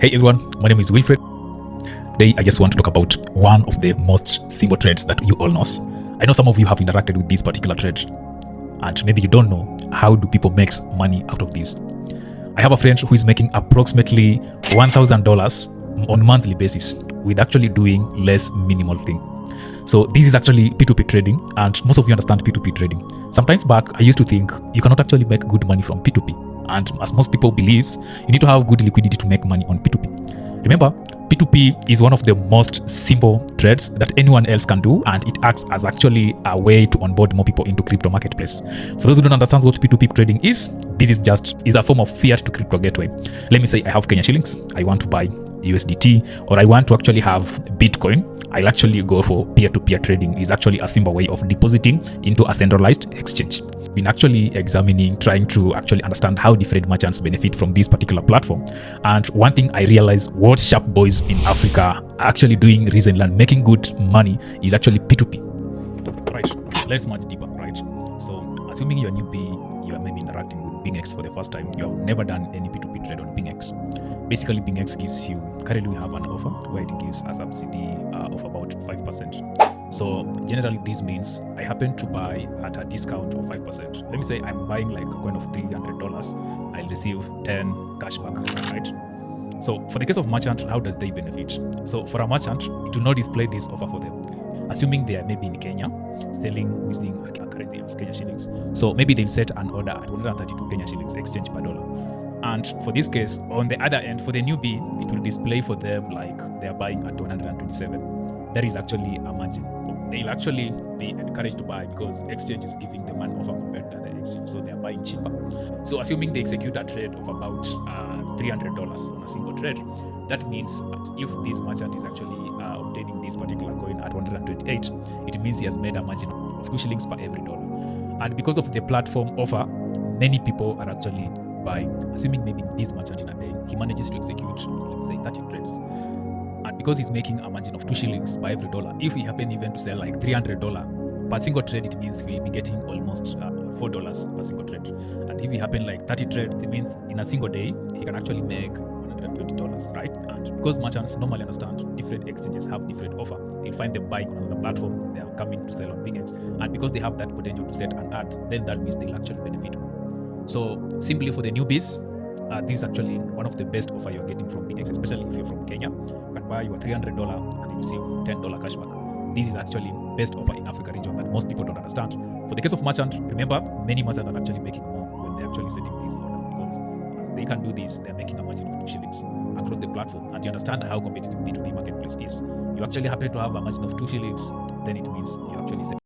Hey everyone, my name is Wilfred. Today I just want to talk about one of the most simple trades that you all know. I know some of you have interacted with this particular trade and maybe you don't know how do people make money out of this. I have a friend who is making approximately $1,000 on a monthly basis with actually doing less minimal thing. So this is actually P2P trading, and most of you understand P2P trading. Sometimes back, I used to think you cannot actually make good money from P2P. And as most people believes, you need to have good liquidity to make money on P2P. Remember, P2P is one of the most simple trades that anyone else can do, and it acts as actually a way to onboard more people into crypto marketplace. For those who don't understand what P2P trading is, this is a form of fiat to crypto gateway. Let me say I have Kenya shillings, I want to buy USDT, or I want to actually have Bitcoin. I'll actually go for peer-to-peer trading. Is actually a simple way of depositing into a centralized exchange. Been actually examining, trying to actually understand how different merchants benefit from this particular platform. And one thing I realized, what sharp boys in Africa are actually doing recently and making good money is actually P2P. Right, let's much deeper, right? So assuming you're a newbie, you are maybe interacting with BingX for the first time, you have never done any P2P trade on BingX. Basically, BingX gives you, currently we have an offer where it gives a subsidy of about 5%. So generally this means I happen to buy at a discount of 5%. Let me say I'm buying like a coin of $300, I'll receive 10 cashback, right? So for the case of merchant, how does they benefit? So for a merchant, it will not display this offer for them. Assuming they are maybe in Kenya, selling using a currency as Kenya shillings. So maybe they'll set an order at 132 Kenya shillings exchange per dollar. And for this case, on the other end, for the newbie, it will display for them like they're buying at 127. That is actually a margin. They'll actually be encouraged to buy because exchange is giving them an offer compared to the exchange, so they're buying cheaper. So assuming they execute a trade of about $300 on a single trade, that means if this merchant is actually obtaining this particular coin at 128, it means he has made a margin of 2 shillings per every dollar. And because of the platform offer, many people are actually buying. Assuming maybe this merchant in a day, he manages to execute, let me say, 30 trades. And because he's making a margin of 2 shillings by every dollar, if he happen even to sell like $300 per single trade, it means he will be getting almost $4 per single trade. And if he happen like 30 trades, it means in a single day, he can actually make $120, right? And because merchants normally understand different exchanges have different offer, they'll find them buying on another platform, they are coming to sell on BingX. And because they have that potential to set an ad, then that means they'll actually benefit. So simply for the newbies, this is actually one of the best offer you're getting from BingX, especially if you're from Kenya. You can buy your $300 and you receive $10 cashback. This is actually best offer in Africa region that most people don't understand. For the case of merchant, remember, many merchants are actually making more when they're actually setting this order, because as they can do this, they're making a margin of 2 shillings across the platform. And you understand how competitive P2P marketplace is. You actually happen to have a margin of 2 shillings, then it means you actually